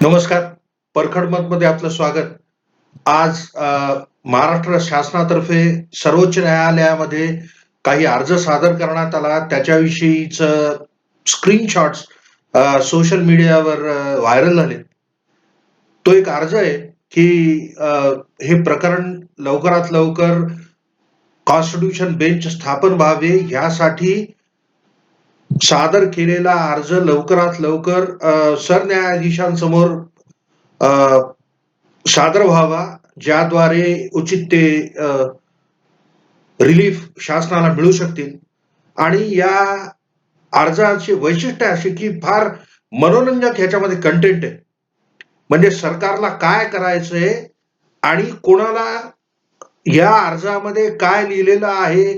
नमस्कार. परखड मतमध्ये आपलं स्वागत. आज महाराष्ट्र शासनातर्फे सर्वोच्च न्यायालयामध्ये काही अर्ज सादर करण्यात आला. त्याच्याविषयीचं स्क्रीनशॉट्स सोशल मीडियावर व्हायरल झाले. तो एक अर्ज आहे, की हे प्रकरण लवकरात लवकर कॉन्स्टिट्यूशन बेंच स्थापन व्हावे यासाठी सादर केलेला अर्ज लवकरात लवकर सरन्यायाधीशांसमोर अ, सादर व्हावा, ज्याद्वारे उचित ते रिलीफ शासनाला मिळू शकतील. आणि या अर्जाचे वैशिष्ट्य असे, की फार मनोरंजक ह्याच्यामध्ये कंटेंट आहे. म्हणजे सरकारला काय करायचंय आणि कोणाला या अर्जामध्ये काय लिहिलेलं आहे,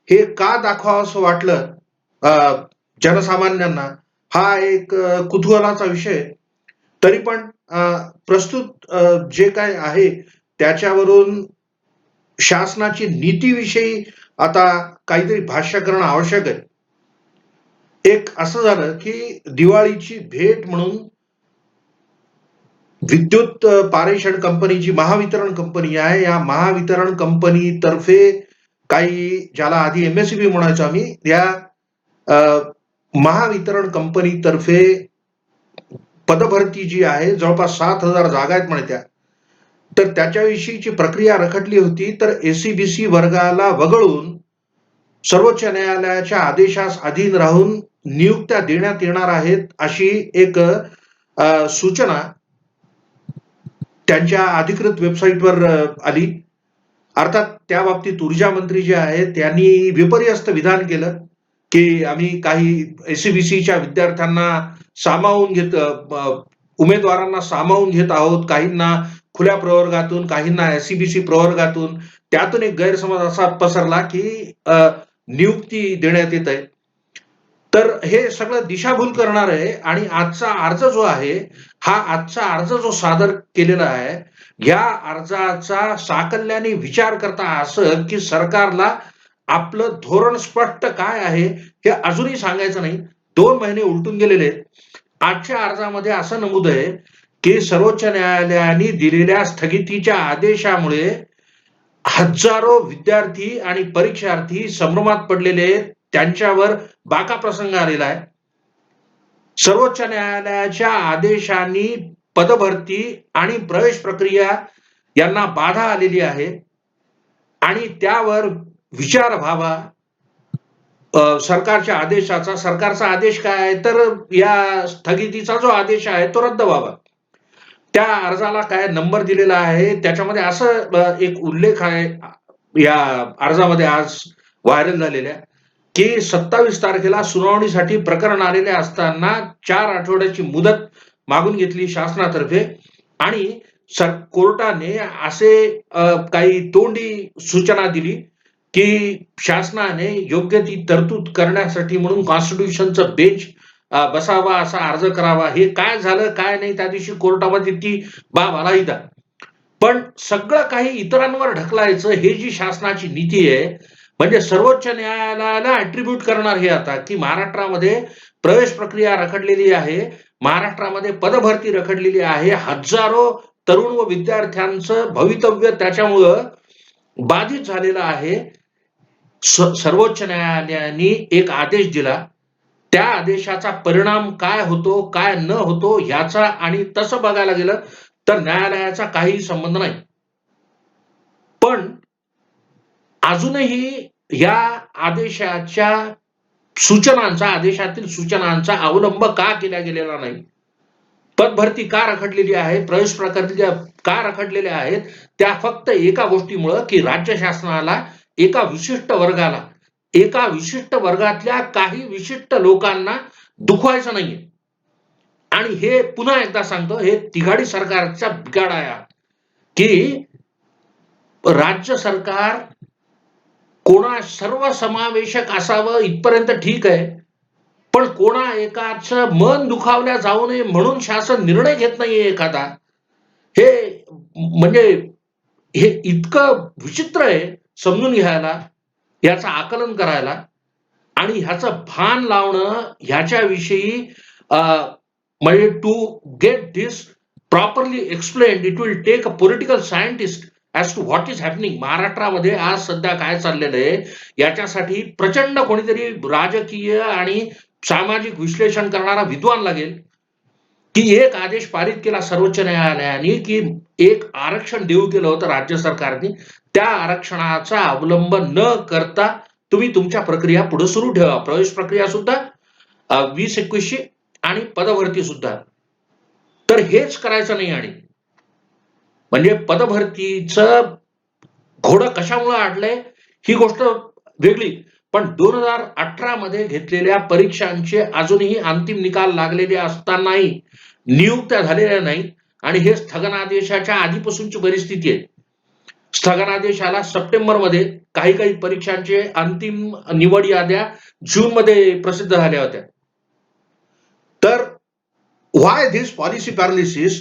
हे का दाखवावसं वाटलं अ, जनसामान्यांना, हा एक कुतूहलाचा विषय आहे. तरी पण प्रस्तुत जे काही आहे त्याच्यावरून शासनाची नीतीविषयी आता काहीतरी भाष्य करणं आवश्यक आहे. एक असं झालं, की दिवाळीची भेट म्हणून विद्युत पारेषण कंपनी जी महावितरण कंपनी आहे, या महावितरण कंपनीतर्फे काही ज्याला आधी एम-एस-सी-बी म्हणायचो आम्ही, या अ, महावितरण कंपनीतर्फे पदभरती जी आहे, जवळपास 7,000 जागा आहेत म्हणे त्या. तर त्याच्याविषयीची प्रक्रिया रखडली होती. तर एस-सी-बी-सी वर्गाला वगळून सर्वोच्च न्यायालयाच्या आदेशास अधीन राहून नियुक्त्या देण्यात येणार आहेत, अशी एक सूचना त्यांच्या अधिकृत वेबसाईटवर आली. अर्थात त्या बाबतीत ऊर्जा मंत्री जे आहेत त्यांनी विपर्यस्त विधान केलं, की आम्ही काही एस-सी-बी-सीच्या विद्यार्थ्यांना सामावून उमेदवारांना सामावून घेत आहोत. काहींना खुल्या प्रवर्गातून, काहींना एस-सी-बी-सी प्रवर्गातून. त्यातून एक गैरसमज असा पसरला, की नियुक्ती देण्यात येत आहे. तर हे सगळं दिशाभूल करणार आहे. आणि आजचा अर्ज जो आहे, हा आजचा अर्ज जो सादर केलेला आहे, या अर्जाचा साकल्याने विचार करता असं, की सरकारला आपलं धोरण स्पष्ट काय आहे, हे अजूनही सांगायचं नाही. 2 महिने उलटून गेलेले आहेत. आजच्या अर्जामध्ये असं नमूद आहे, की सर्वोच्च न्यायालयाने दिलेल्या स्थगितीच्या आदेशामुळे हजारो विद्यार्थी आणि परीक्षार्थी संभ्रमात पडलेले आहेत. त्यांच्यावर बाका प्रसंग आलेला आहे. सर्वोच्च न्यायालयाच्या आदेशांनी पदभरती आणि प्रवेश प्रक्रिया यांना बाधा आलेली आहे आणि त्यावर विचार व्हावा. सरकारच्या आदेशाचा, सरकारचा आदेश काय आहे, तर या स्थगितीचा जो आदेश आहे तो रद्द व्हावा. त्या अर्जाला काय नंबर दिलेला आहे, त्याच्यामध्ये असं एक उल्लेख आहे या अर्जामध्ये आज व्हायरल झालेल्या, की 27 तारखेला सुनावणीसाठी प्रकरण आलेले असताना 4 आठवड्याची मुदत मागून घेतली शासनातर्फे आणि कोर्टाने असे काही तोंडी सूचना दिली, की शासनाने योग्य ती तरतूद करण्यासाठी म्हणून कॉन्स्टिट्यूशनचं बेंच बसावा, असा अर्ज करावा. हे काय झालं, काय नाही, त्या दिवशी कोर्टामध्ये ती बाब अलहिदा. पण सगळं काही इतरांवर ढकलायचं, हे जी शासनाची नीती आहे, म्हणजे सर्वोच्च न्यायालयाला ॲट्रिब्यूट करणार हे आता, की महाराष्ट्रामध्ये प्रवेश प्रक्रिया रखडलेली आहे. महाराष्ट्रामध्ये पदभरती रखडलेली आहे. हजारो तरुण व विद्यार्थ्यांचं भवितव्य त्याच्यामुळं बाधित झालेलं आहे. सर्वोच्च न्यायालयाने एक आदेश दिला. त्या आदेशाचा परिणाम काय होतो, काय न होतो ह्याचा, आणि तसं बघायला गेलं तर न्यायालयाचा काहीही संबंध नाही. पण अजूनही या आदेशाच्या आदेशातील सूचनांचा अवलंब का केला गेलेला नाही? पदभरती का रखडलेली आहे? प्रवेश प्रक्रिया का रखडलेल्या आहेत? त्या फक्त एका गोष्टीमुळं, की राज्य शासनाला एका विशिष्ट वर्गातल्या काही विशिष्ट लोकांना दुखवायचं नाहीये. आणि हे पुन्हा एकदा सांगतो, हे तिघाडी सरकारचा बिघाड आहे, की राज्य सरकार सर्वसमावेशक असावं इथपर्यंत ठीक आहे. पण कोणा एकाचं मन दुखावल्या जाऊ नये म्हणून शासन निर्णय घेत नाहीये एखादा. हे म्हणजे हे इतकं विचित्र आहे समजून घ्यायला, याचं आकलन करायला आणि ह्याचं भान लावणं ह्याच्याविषयी, म्हणजे to get this properly explained, it will take a political scientist as to what is happening. महाराष्ट्रामध्ये आज सध्या काय चाललेलं आहे याच्यासाठी प्रचंड कोणीतरी राजकीय आणि सामाजिक विश्लेषण करणारा विद्वान लागेल, की एक आदेश पारित केला सर्वोच्च न्यायालयाने, की एक आरक्षण देऊ केलं होतं राज्य सरकारने. त्या आरक्षणाचा अवलंब न करता तुम्ही तुमच्या प्रक्रिया पुढे सुरू ठेवा. प्रवेश प्रक्रिया सुद्धा 20-21 आणि पदभरती सुद्धा. तर हेच करायचं नाही. आणि म्हणजे पदभरतीचं घोडं कशामुळे अडलंय ही गोष्ट वेगळी. पण 2018 मध्ये घेतलेल्या परीक्षांचे अजूनही अंतिम निकाल लागलेले असतानाही नियुक्त्या झालेल्या नाही. आणि हे स्थगनादेशाच्या आधीपासूनची परिस्थिती आहे. स्थगनादेश आला सप्टेंबरमध्ये. काही परीक्षांचे अंतिम निवड याद्या जूनमध्ये प्रसिद्ध झाल्या होत्या. तर why this policy paralysis?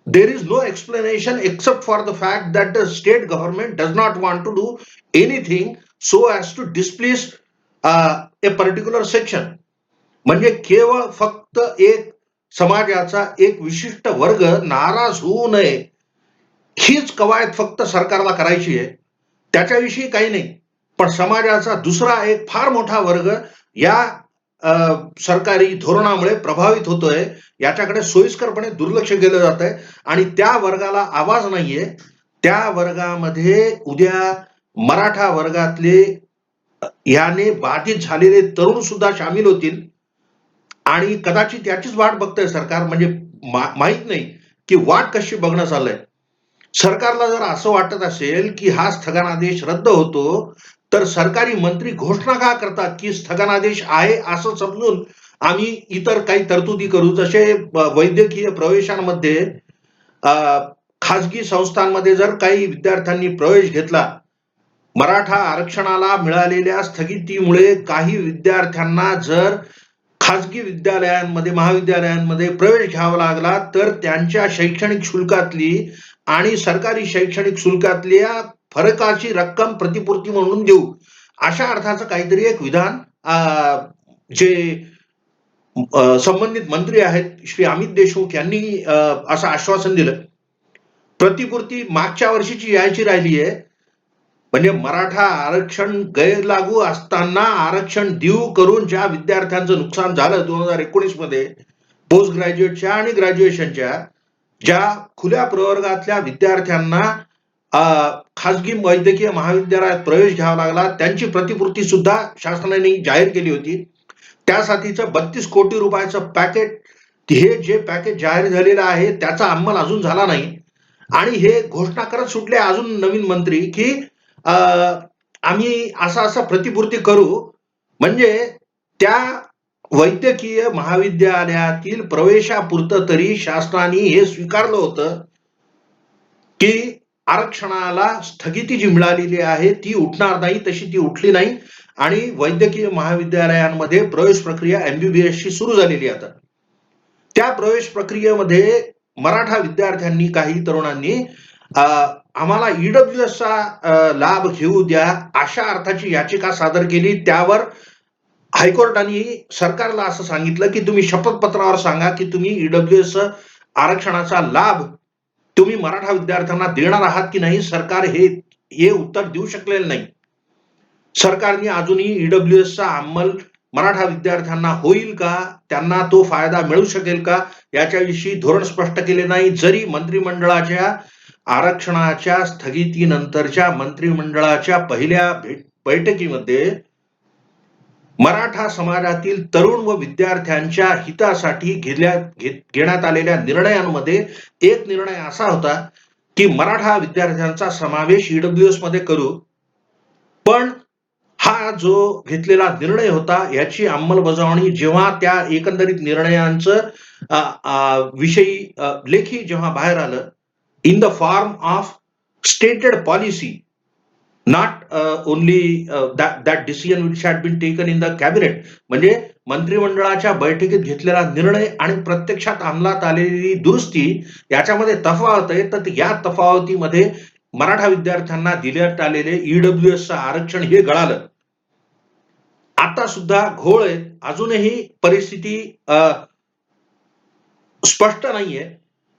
There is no explanation except for the fact that the state government does not want to do anything so as to displease a particular section. म्हणजे केवळ फक्त एक समाजाचा एक विशिष्ट वर्ग नाराज होऊ नये हीच कवायत फक्त सरकारला करायची आहे. त्याच्याविषयी काही नाही. पण समाजाचा दुसरा एक फार मोठा वर्ग या सरकारी धोरणामुळे प्रभावित होतोय, याच्याकडे सोयीस्करपणे दुर्लक्ष केलं जात आहे. आणि त्या वर्गाला आवाज नाहीये. त्या वर्गामध्ये उद्या मराठा वर्गातले याने बाधित झालेले तरुण सुद्धा सामील होतील. आणि कदाचित याचीच वाट बघतंय सरकार. म्हणजे माहित नाही की वाट कशी बघणं चाललंय. सरकारला जर असं वाटत असेल की हा स्थगनादेश रद्द होतो, तर सरकारी मंत्री घोषणा का करतात की स्थगनादेश आहे असं समजून आम्ही इतर काही तरतुदी करू. जसे वैद्यकीय प्रवेशांमध्ये खाजगी संस्थांमध्ये जर काही विद्यार्थ्यांनी प्रवेश घेतला, मराठा आरक्षणाला मिळालेल्या स्थगितीमुळे काही विद्यार्थ्यांना जर खाजगी विद्यालयांमध्ये महाविद्यालयांमध्ये प्रवेश घ्यावा लागला, तर त्यांच्या शैक्षणिक शुल्कातली आणि सरकारी शैक्षणिक शुल्कातल्या फरकाची रक्कम प्रतिपूर्ती म्हणून देऊ, अशा अर्थाचं काहीतरी एक विधान जे संबंधित मंत्री आहेत श्री अमित देशमुख यांनी असं आश्वासन दिलं. प्रतिपूर्ती मागच्या वर्षीची यायची राहिली आहे. म्हणजे मराठा आरक्षण गैरलागू असताना आरक्षण देऊ करून ज्या विद्यार्थ्यांचं नुकसान झालं 2019 मध्ये पोस्ट ग्रॅज्युएटच्या आणि ग्रॅज्युएशनच्या, ज्या खुल्या प्रवर्गातल्या विद्यार्थ्यांना खाजगी वैद्यकीय महाविद्यालयात प्रवेश घ्यावा लागला, त्यांची प्रतिपूर्ती सुद्धा शासनाने जाहीर केली होती. त्यासाठीचं 32 कोटी रुपयाचं पॅकेट, हे जे पॅकेज जाहीर झालेलं आहे त्याचा अंमल अजून झाला नाही. आणि हे घोषणा करत सुटले अजून नवीन मंत्री की आम्ही असं प्रतिपूर्ती करू. म्हणजे त्या वैद्यकीय महाविद्यालयातील प्रवेशापुरतं तरी शासनाने हे स्वीकारलं होतं की आरक्षणाला स्थगिती जी मिळालेली आहे ती उठणार नाही, तशी ती उठली नाही. आणि वैद्यकीय महाविद्यालयांमध्ये प्रवेश प्रक्रिया MBBS ची सुरू झालेली आहे. आता त्या प्रवेश प्रक्रियेमध्ये मराठा विद्यार्थ्यांनी, काही तरुणांनी आम्हाला EWS चा लाभ घेऊ द्या अशा अर्थाची याचिका सादर केली. त्यावर हायकोर्टाने सरकारला असं सांगितलं की तुम्ही शपथपत्रावर सांगा की तुम्ही EWS आरक्षणाचा लाभ तुम्ही मराठा विद्यार्थ्यांना देणार आहात की नाही. सरकार हे उत्तर देऊ शकलेलं नाही. सरकारने अजूनही EWS चा अंमल मराठा विद्यार्थ्यांना होईल का, त्यांना तो फायदा मिळू शकेल का, याच्याविषयी धोरण स्पष्ट केले नाही. जरी मंत्रिमंडळाच्या आरक्षणाच्या स्थगितीनंतरच्या मंत्रिमंडळाच्या पहिल्या बैठकीमध्ये मराठा समाजातील तरुण व विद्यार्थ्यांच्या हितासाठी घेण्यात आलेल्या निर्णयांमध्ये एक निर्णय असा होता की मराठा विद्यार्थ्यांचा समावेश EWS मध्ये करू. पण हा जो घेतलेला निर्णय होता याची अंमलबजावणी जेव्हा त्या एकंदरीत निर्णयांचं विषयी लेखी जेव्हा बाहेर आलं, in the form of stated policy, not only that decision which had been taken in the cabinet, म्हणजे मंत्रिमंडळाच्या बैठकीत घेतलेला निर्णय आणि प्रत्यक्षात अंमलात आलेली दुरुस्ती याच्यामध्ये तफावत आहे. तर या तफावतीमध्ये मराठा विद्यार्थ्यांना देण्यात आलेले EWS चं आरक्षण हे गळालं. आता सुद्धा घोळ आहे. अजूनही परिस्थिती स्पष्ट नाहीये.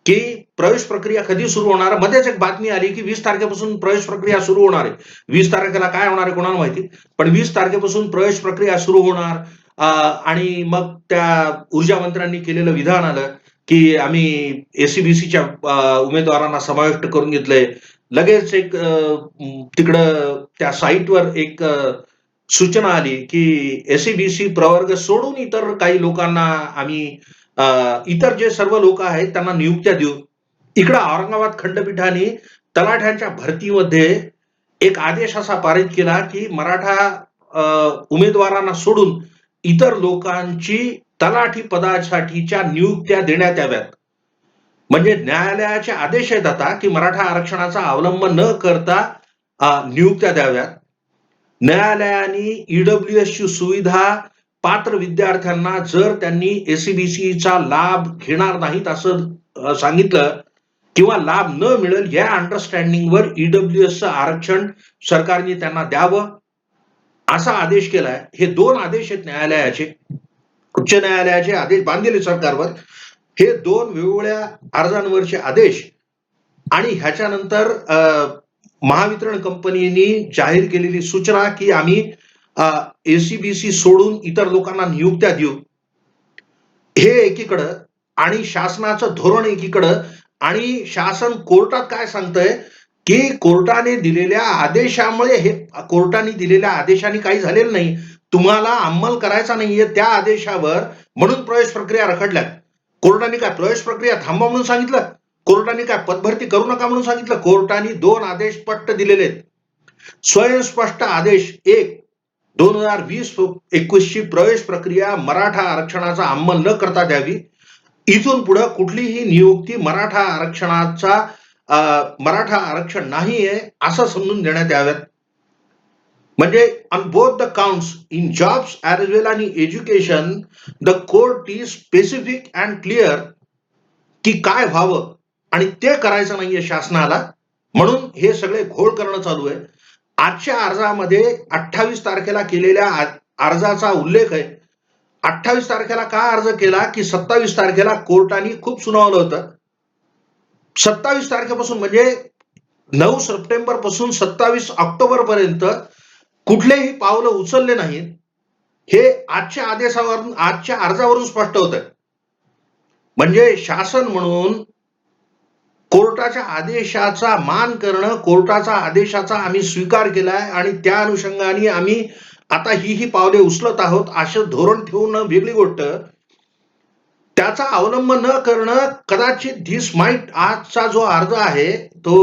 की प्रवेश प्रक्रिया कधी सुरू होणार. मध्येच एक बातमी आली की 20 तारखेपासून प्रवेश प्रक्रिया सुरू होणार आहे. 20 तारखेला काय होणार आहे कोणाला माहिती, पण 20 तारखेपासून प्रवेश प्रक्रिया सुरू होणार. आणि मग त्या ऊर्जा मंत्र्यांनी केलेलं विधान आलं की आम्ही एसीबीसीच्या उमेदवारांना समाविष्ट करून घेतलंय. लगेच एक तिकडं त्या साईटवर एक सूचना आली की एसीबीसी प्रवर्ग सोडून इतर काही लोकांना आम्ही इतर जे सर्व लोक आहेत त्यांना नियुक्त्या देऊ. इकडं औरंगाबाद खंडपीठाने तलाठ्यांच्या भरतीमध्ये एक आदेश असा पारित केला की मराठा उमेदवारांना सोडून इतर लोकांची तलाठी पदासाठीच्या नियुक्त्या देण्यात याव्यात. म्हणजे न्यायालयाचे आदेश आहेत आता की मराठा आरक्षणाचा अवलंब न करता नियुक्त्या द्याव्यात. न्यायालयाने ईडब्ल्यूएसची सुविधा पात्र विद्यार्थ्यांना जर त्यांनी एसीबीसीचा लाभ घेणार नाहीत असं सांगितलं किंवा लाभ न मिळेल या अंडरस्टँडिंगवर ईडब्ल्यूएसचं आरक्षण सरकारने त्यांना द्यावं असा आदेश केलाय. हे 2 आदेश आहेत न्यायालयाचे, उच्च न्यायालयाचे आदेश बांधलेले सरकारवर. हे 2 वेगवेगळ्या अर्जांवरचे आदेश आणि ह्याच्यानंतर महावितरण कंपनीने जाहीर केलेली सूचना की आम्ही एसीबीसी सोडून इतर लोकांना नियुक्त्या देऊ. हे एकीकडं आणि शासनाचं धोरण एकीकडं आणि शासन कोर्टात काय सांगतंय की कोर्टाने दिलेल्या आदेशामुळे हे कोर्टाने दिलेल्या आदेशाने काही झालेलं नाही. तुम्हाला अंमल करायचा नाहीये त्या आदेशावर म्हणून प्रवेश प्रक्रिया रखडल्या. कोर्टाने काय प्रवेश प्रक्रिया थांबवा म्हणून सांगितलं? कोर्टाने काय पदभरती करू नका म्हणून सांगितलं? कोर्टाने 2 आदेश स्पष्ट दिलेले आहेत. स्वयंस्पष्ट आदेश 1 2020-21 ची प्रवेश प्रक्रिया मराठा आरक्षणाचा अंमल न करता द्यावी. इथून पुढे कुठलीही नियुक्ती मराठा आरक्षण नाहीये असं समजून देण्यात याव्यात. म्हणजे on both the counts in jobs as well आणि education the court is specific and clear की काय व्हावं आणि ते करायचं नाहीये शासनाला, म्हणून हे सगळे घोळ करणं चालू आहे. आजच्या अर्जामध्ये 28 तारखेला केलेल्या अर्जाचा उल्लेख आहे. 28 तारखेला का अर्ज केला की 27 तारखेला कोर्टाने खूप सुनावलं होतं. 27 तारखेपासून म्हणजे 9 सप्टेंबर पासून 27 ऑक्टोबर पर्यंत कुठलेही पावलं उचलले नाहीत. हे आजच्या आदेशावरून आजच्या अर्जावरून स्पष्ट होत आहे. म्हणजे शासन म्हणून कोर्टाच्या आदेशाचा मान करणं, कोर्टाचा आदेशाचा आम्ही स्वीकार केलाय आणि त्या अनुषंगाने आम्ही आता ही पावले उचलत आहोत असं धोरण ठेवणं वेगळी गोष्ट. त्याचा अवलंब न करणं कदाचित धिस माईट आजचा जो अर्ज आहे तो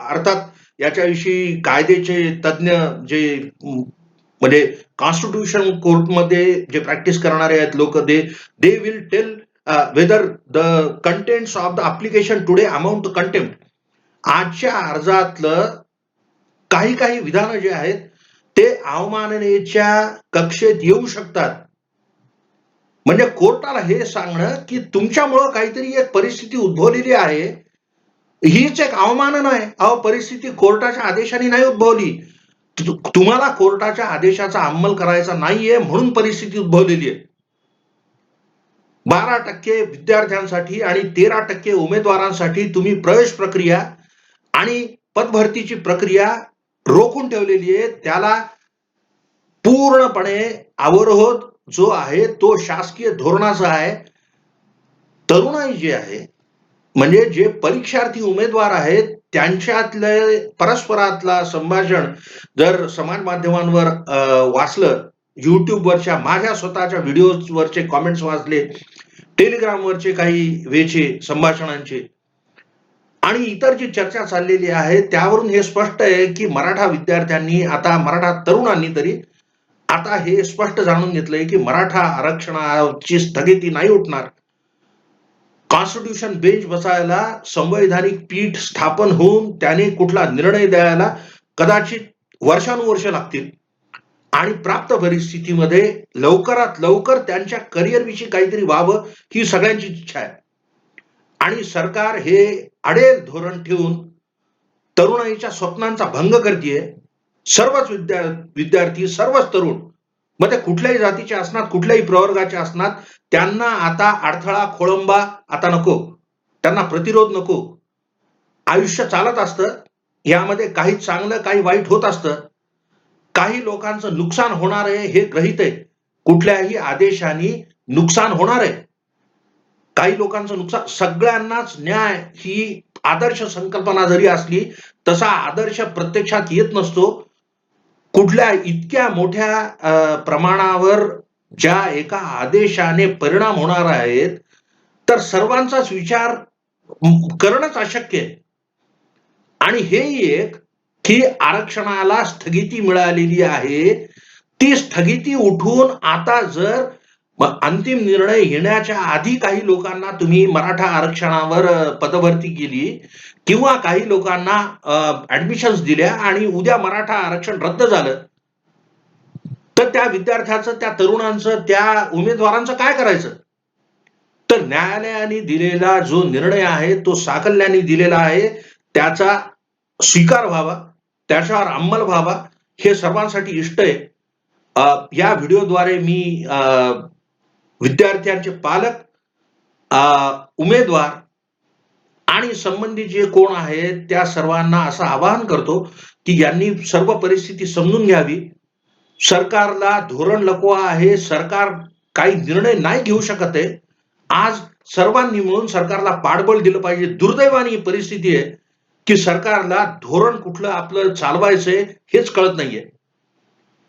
अर्थात याच्याविषयी कायद्याचे तज्ञ जे म्हणजे कॉन्स्टिट्यूशन कोर्टमध्ये जे प्रॅक्टिस करणारे आहेत लोक they will tell whether the contents of the application today amount to contempt. आजच्या अर्जातलं काही विधानं जे आहेत ते अवमाननेच्या कक्षेत येऊ शकतात. म्हणजे कोर्टाला हे सांगणं की तुमच्यामुळं काहीतरी एक परिस्थिती उद्भवलेली आहे, हीच एक अवमानना आहे. अहो, परिस्थिती कोर्टाच्या आदेशाने नाही उद्भवली. तुम्हाला कोर्टाच्या आदेशाचा अंमल करायचा नाहीये म्हणून परिस्थिती उद्भवलेली आहे. 12% विद्यार्थ्यांसाठी आणि 13% उमेदवारांसाठी तुम्ही प्रवेश प्रक्रिया आणि पदभरतीची प्रक्रिया रोखून ठेवलेली आहे. त्याला पूर्णपणे अवरोध जो आहे तो शासकीय धोरणाचा आहे. तरुणाई जे आहे म्हणजे जे परीक्षार्थी उमेदवार आहेत त्यांच्यातले परस्परातला संभाषण जर समाज माध्यमांवर वाचलं, युट्यूबवरच्या माझ्या स्वतःच्या व्हिडिओवरचे कॉमेंट्स वाचले, टेलिग्रामवरचे काही वेचे संभाषणांचे आणि इतर जी चर्चा चाललेली आहे त्यावरून हे स्पष्ट आहे की मराठा विद्यार्थ्यांनी आता मराठा तरुणांनी तरी आता हे स्पष्ट जाणून घेतलंय की मराठा आरक्षणाची स्थगिती नाही उठणार. कॉन्स्टिट्यूशन बेंच बसायला संवैधानिक पीठ स्थापन होऊन त्याने कुठला निर्णय द्यायला कदाचित वर्षानुवर्ष लागतील आणि प्राप्त परिस्थितीमध्ये लवकरात लवकर त्यांच्या करिअरविषयी काहीतरी व्हावं ही सगळ्यांची इच्छा आहे. आणि सरकार हे अडेल धोरण ठेवून तरुणाईच्या स्वप्नांचा भंग करतेय. सर्वच विद्यार्थी सर्वच तरुण मग ते कुठल्याही जातीचे असणार, कुठल्याही प्रवर्गाचे असणार, त्यांना आता अडथळा खोळंबा आता नको. त्यांना प्रतिरोध नको. आयुष्य चालत असतं. यामध्ये काही चांगलं, काही वाईट होत असतं. काही लोकांचं नुकसान होणार आहे हे गृहीत आहे. कुठल्याही आदेशाने नुकसान होणार आहे. काही लोकांचं नुकसान सगळ्यांनाच न्याय ही आदर्श संकल्पना जरी असली, तसा आदर्श प्रत्यक्षात येत नसतो. कुठल्या इतक्या मोठ्या प्रमाणावर ज्या एका आदेशाने परिणाम होणार आहेत, तर सर्वांचाच विचार करणंच अशक्य आहे. आणि हेही एक, की आरक्षणाला स्थगिती मिळालेली आहे. ती स्थगिती उठून आता जर अंतिम निर्णय येण्याच्या आधी काही लोकांना तुम्ही मराठा आरक्षणावर पदभरती केली किंवा काही लोकांना ॲडमिशन्स दिल्या आणि उद्या मराठा आरक्षण रद्द झालं, तर त्या विद्यार्थ्याचं, त्या तरुणांचं, त्या उमेदवारांचं काय करायचं? तर न्यायालयाने दिलेला जो निर्णय आहे, तो साकल्याने दिलेला आहे. त्याचा स्वीकार व्हावा, त्याच्यावर अंमल व्हावा, हे सर्वांसाठी इष्ट आहे. या व्हिडिओद्वारे मी विद्यार्थ्यांचे पालक, उमेदवार आणि संबंधित जे कोण आहेत, त्या सर्वांना असं आवाहन करतो, की यांनी सर्व परिस्थिती समजून घ्यावी. सरकारला धोरण लकवा आहे. सरकार काही निर्णय नाही घेऊ शकत आहे. आज सर्वांनी मिळून सरकारला पाठबळ दिलं पाहिजे. दुर्दैवाने ही परिस्थिती आहे, की सरकारला धोरण कुठलं आपलं चालवायचंय हेच कळत नाहीये.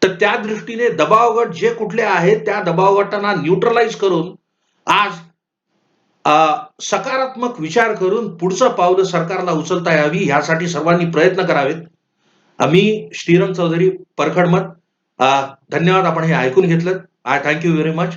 तर त्या दृष्टीने दबाव गट जे कुठले आहेत, त्या दबाव गटांना न्यूट्रलाइज करून आज सकारात्मक विचार करून पुढचं पावलं सरकारला उचलता यावी, यासाठी सर्वांनी प्रयत्न करावेत. मी श्रीरंग चौधरी, परखड मत. धन्यवाद, आपण हे ऐकून घेतलं. I thank you very much.